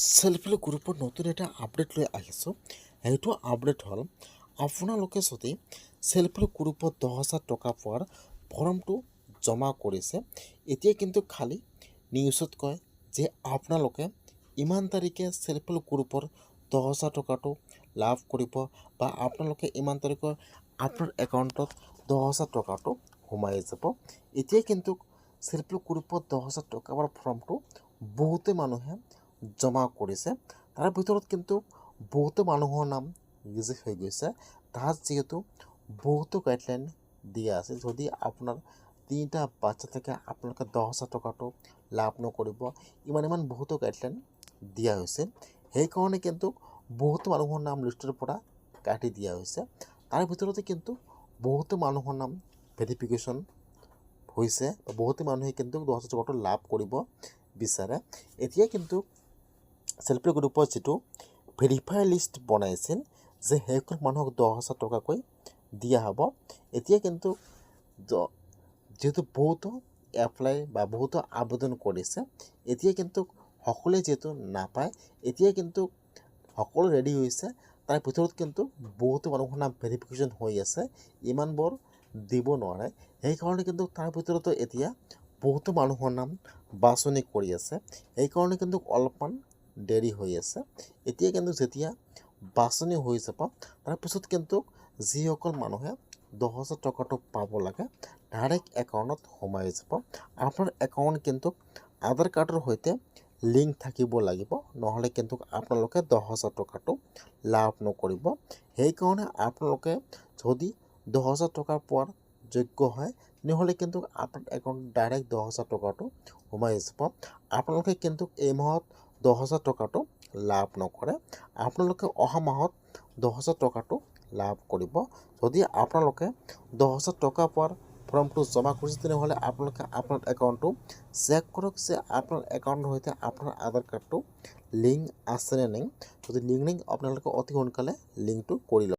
Self help গ্ৰুপৰ নতুন এটা আপডেট লৈ আহিছোঁ। সেইটো আপডেট হ'ল আপোনালোকে যদি সেলফ হেল্প গ্ৰুপত 10,000 টকা পোৱাৰ ফৰ্মটো জমা কৰিছে, এতিয়া কিন্তু খালী নিউজত কয় যে আপোনালোকে ইমান তাৰিখে সেলফ হেল্প গ্ৰুপৰ 10,000 টকাটো লাভ কৰিব বা আপোনালোকে ইমান তাৰিখৰ আপোনাৰ একাউণ্টত 10,000 টকাটো সোমাই যাব। এতিয়া কিন্তু সেলফ হেল্প গ্ৰুপত 10,000 টকাৰ ফৰ্মটো বহুতে মানুহে জমা কৰিছে। তাৰ ভিতৰত কিন্তু বহুতো মানুহৰ নাম ৰিজেক্ট হৈ গৈছে। তাত যিহেতু বহুতো গাইডলাইন দিয়া আছে, যদি আপোনাৰ 3টা বাচ্চা থাকে আপোনালোকে 10,000 টকাটো লাভ নকৰিব, ইমান বহুতো গাইডলাইন দিয়া হৈছে। সেইকাৰণে কিন্তু বহুতো মানুহৰ নাম লিষ্টৰ পৰা কাটি দিয়া হৈছে। তাৰ ভিতৰতে কিন্তু বহুতো মানুহৰ নাম ভেৰিফিকেশ্যন হৈছে, বহুতো মানুহে কিন্তু 10,000 টকাটো লাভ কৰিব বিচাৰে। এতিয়া কিন্তু সেলফ হেল্প গ্ৰুপৰ যিটো ভেৰিফাই লিষ্ট বনাইছিল যে সেইখন মানুহক 10,000 টকাকৈ দিয়া হ'ব, এতিয়া কিন্তু যিহেতু বহুতো এপ্লাই বা বহুতো আবেদন কৰিছে, এতিয়া কিন্তু সকলোৱে যিহেতু নাপায়, এতিয়া কিন্তু সকলো ৰেডি হৈছে। তাৰ ভিতৰত কিন্তু বহুতো মানুহৰ নাম ভেৰিফিকেশ্যন হৈ আছে, ইমানবোৰ দিব নোৱাৰে। সেইকাৰণে কিন্তু তাৰ ভিতৰতো এতিয়া বহুতো মানুহৰ নাম বাছনি কৰি আছে। সেইকাৰণে কিন্তু অলপমান দেৰি হৈ আছে। এতিয়া কিন্তু যেতিয়া বাছনি হৈ যাব, তাৰপিছত কিন্তু যিসকল মানুহে 10,000 টকাটো পাব লাগে ডাইৰেক্ট একাউণ্টত সোমাই যাব। আপোনাৰ একাউণ্ট কিন্তু আধাৰ কাৰ্ডৰ সৈতে লিংক থাকিব লাগিব, নহ'লে কিন্তু আপোনালোকে 10,000 টকাটো লাভ নকৰিব। সেইকাৰণে আপোনালোকে যদি 10,000 টকা পোৱাৰ যোগ্য হয়, তেনেহ'লে কিন্তু আপোনাৰ একাউণ্টত ডাইৰেক্ট 10,000 টকাটো সোমাই যাব। আপোনালোকে কিন্তু এই মাহত 10,000 টকাটো লাভ নকৰে, আপোনালোকে অহা মাহত 10,000 টকাটো লাভ কৰিব। যদি আপোনালোকে 10,000 টকা পোৱাৰ ফৰ্মটো জমা কৰিছে, তেনেহ'লে আপোনালোকে আপোনাৰ একাউণ্টটো চেক কৰক যে আপোনাৰ একাউণ্টৰ সৈতে আপোনাৰ আধাৰ কাৰ্ডটো লিংক আছেনে নাই। যদি লিংক আপোনালোকে অতি সোনকালে লিংকটো কৰি লওক।